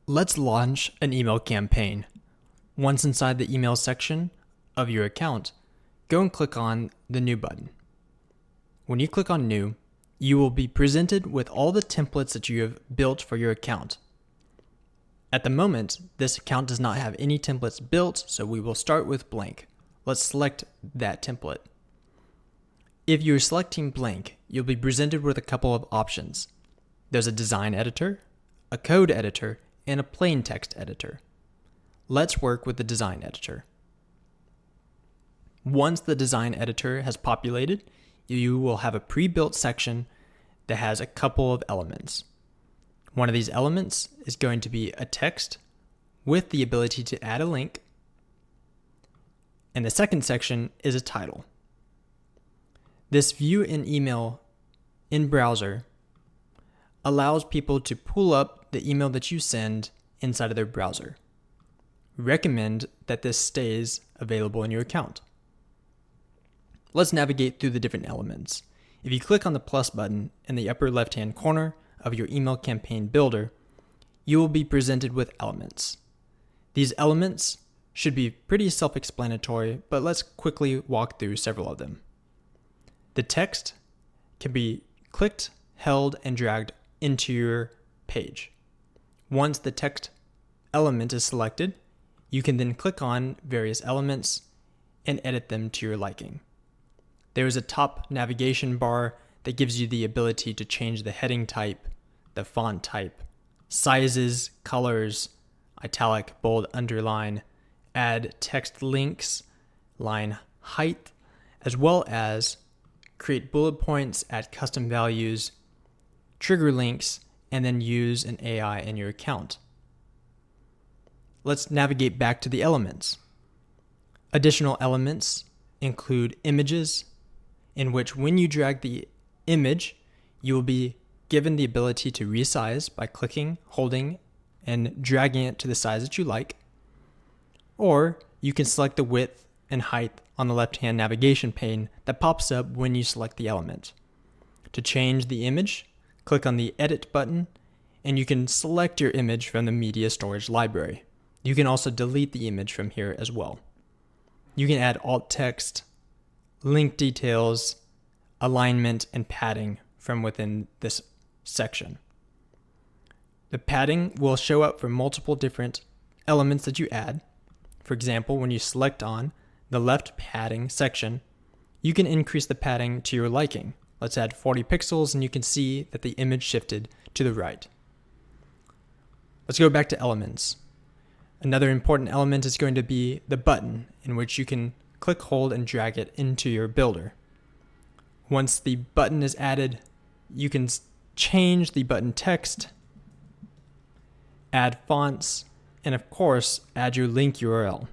Let's launch an email campaign. Once inside the email section of your account, go and click on the New button. When you click on New, you will be presented with all the templates that you have built for your account. At the moment, this account does not have any templates built, so we will start with blank. Let's select that template. If you're selecting blank, you'll be presented with a couple of options. There's a design editor, a code editor, and a plain text editor. Let's work with the design editor. Once the design editor has populated, you will have a pre-built section that has a couple of elements. One of these elements is going to be a text with the ability to add a link, and the second section is a title. This view in email in browser allows people to pull up the email that you send inside of their browser. Recommend that this stays available in your account. Let's navigate through the different elements. If you click on the plus button in the upper left-hand corner of your email campaign builder, you will be presented with elements. These elements should be pretty self-explanatory, but let's quickly walk through several of them. The text can be clicked, held, and dragged into your page. Once the text element is selected, you can then click on various elements and edit them to your liking. There is a top navigation bar that gives you the ability to change the heading type, the font type, sizes, colors, italic, bold, underline, add text links, line height, as well as create bullet points, add custom values, trigger links, and then use an AI in your account. Let's navigate back to the elements. Additional elements include images, in which when you drag the image, you will be given the ability to resize by clicking, holding, and dragging it to the size that you like. Or you can select the width and height on the left-hand navigation pane that pops up when you select the element. To change the image, click on the Edit button, and you can select your image from the media storage library. You can also delete the image from here as well. You can add alt text, link details, alignment, and padding from within this section. The padding will show up for multiple different elements that you add. For example, when you select on the left padding section, you can increase the padding to your liking. Let's add 40 pixels and you can see that the image shifted to the right. Let's go back to elements. Another important element is going to be the button, in which you can click, hold, and drag it into your builder. Once the button is added, you can change the button text, add fonts, and of course, add your link URL.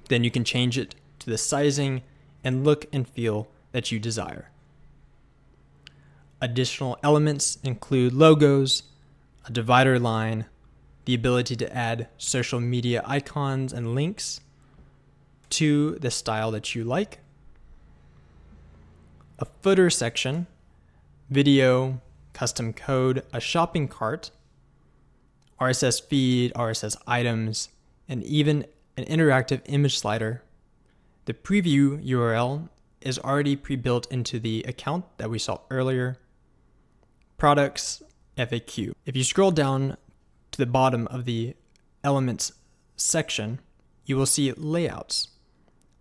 Then you can change it to the sizing and look and feel that you desire. Additional elements include logos, a divider line, the ability to add social media icons and links to the style that you like, a footer section, video, custom code, a shopping cart, RSS feed, RSS items, and even an interactive image slider. The preview URL is already pre-built into the account that we saw earlier. Products, FAQ. If you scroll down to the bottom of the elements section, you will see layouts.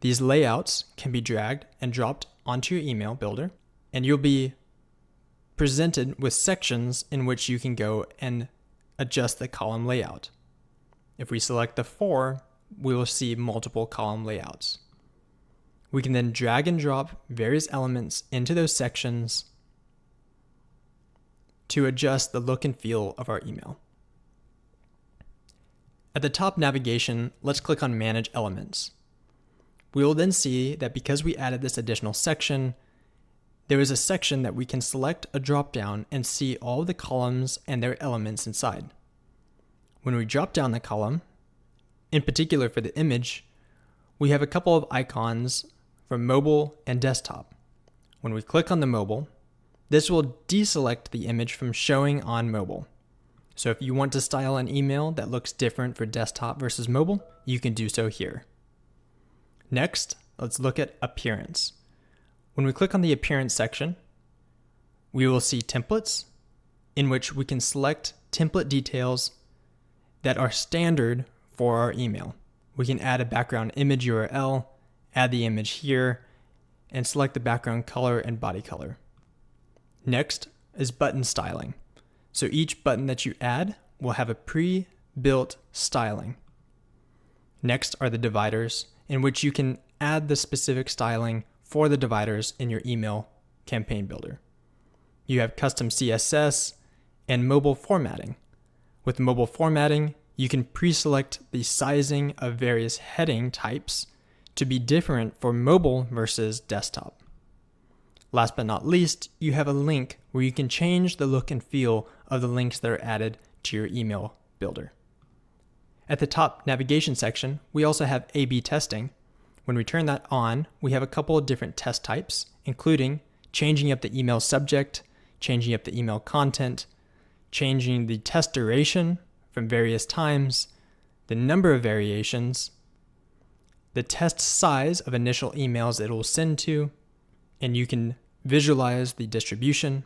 These layouts can be dragged and dropped onto your email builder, and you'll be presented with sections in which you can go and adjust the column layout. If we select the 4, we will see multiple column layouts. We can then drag and drop various elements into those sections to adjust the look and feel of our email. At the top navigation, let's click on Manage Elements. We will then see that because we added this additional section, there is a section that we can select a drop-down and see all of the columns and their elements inside. When we drop down the column, in particular for the image, we have a couple of icons for mobile and desktop. When we click on the mobile, this will deselect the image from showing on mobile. So if you want to style an email that looks different for desktop versus mobile, you can do so here. Next, let's look at appearance. When we click on the appearance section, we will see templates in which we can select template details that are standard for our email. We can add a background image URL, add the image here, and select the background color and body color. Next is button styling. So each button that you add will have a pre-built styling. Next are the dividers, in which you can add the specific styling for the dividers in your email campaign builder. You have custom CSS and mobile formatting. With mobile formatting, you can pre-select the sizing of various heading types to be different for mobile versus desktop. Last but not least, you have a link where you can change the look and feel of the links that are added to your email builder. At the top navigation section, we also have A/B testing. When we turn that on, we have a couple of different test types, including changing up the email subject, changing up the email content, changing the test duration from various times, the number of variations, the test size of initial emails it will send to, and you can visualize the distribution,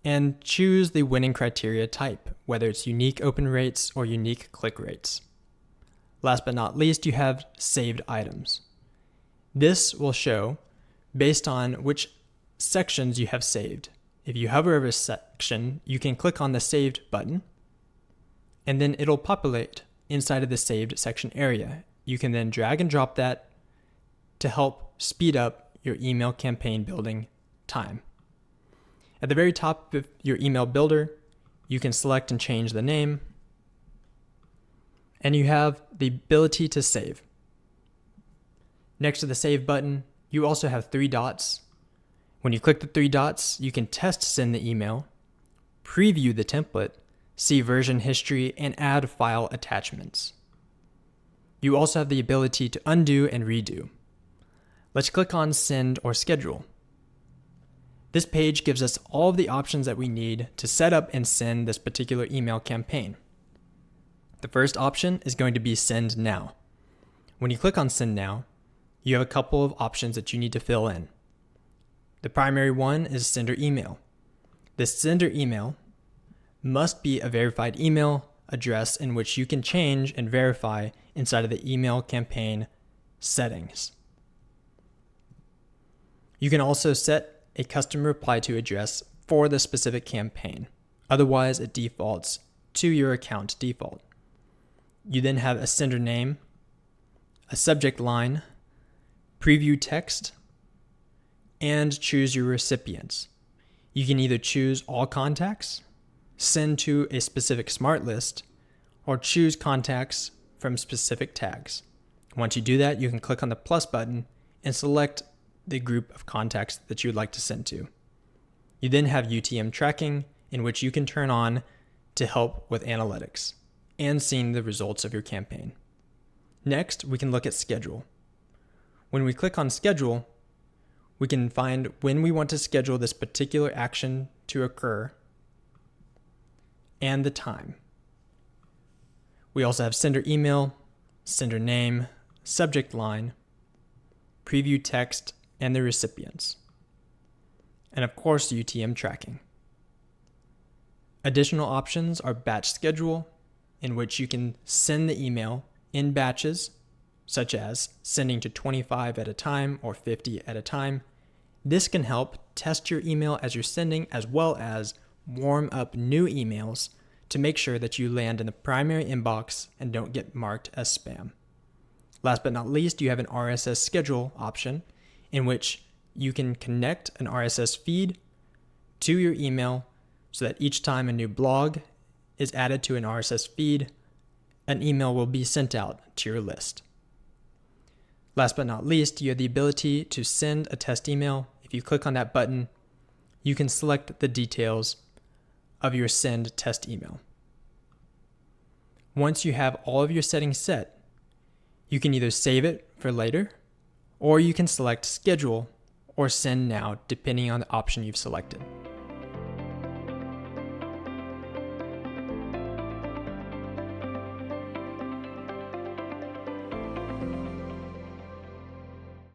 and choose the winning criteria type, whether it's unique open rates or unique click rates. Last but not least, you have saved items. This will show based on which sections you have saved. If you hover over a section, you can click on the saved button, and then it'll populate inside of the saved section area. You can then drag and drop that to help speed up your email campaign building time. At the very top of your email builder, you can select and change the name, and you have the ability to save. Next to the save button, you also have 3 dots. When you click the 3 dots, you can test send the email, preview the template, see version history, and add file attachments. You also have the ability to undo and redo. Let's click on send or schedule. This page gives us all of the options that we need to set up and send this particular email campaign. The first option is going to be send now. When you click on send now, you have a couple of options that you need to fill in. The primary one is sender email. This sender email must be a verified email address in which you can change and verify inside of the email campaign settings. You can also set a custom reply to address for the specific campaign. Otherwise, it defaults to your account default. You then have a sender name, a subject line, preview text, and choose your recipients. You can either choose all contacts, send to a specific smart list, or choose contacts from specific tags. Once you do that, you can click on the plus button and select the group of contacts that you would like to send to. You then have UTM tracking, in which you can turn on to help with analytics and seeing the results of your campaign. Next, we can look at schedule. When we click on schedule, we can find when we want to schedule this particular action to occur and the time. We also have sender email, sender name, subject line, preview text, and the recipients, and of course UTM tracking. Additional options are batch schedule, in which you can send the email in batches, such as sending to 25 at a time or 50 at a time. This can help test your email as you're sending, as well as warm up new emails to make sure that you land in the primary inbox and don't get marked as spam. Last but not least, you have an RSS schedule option, in which you can connect an RSS feed to your email so that each time a new blog is added to an RSS feed, an email will be sent out to your list. Last but not least, you have the ability to send a test email. If you click on that button, you can select the details of your send test email. Once you have all of your settings set, you can either save it for later, or you can select schedule or send now, depending on the option you've selected.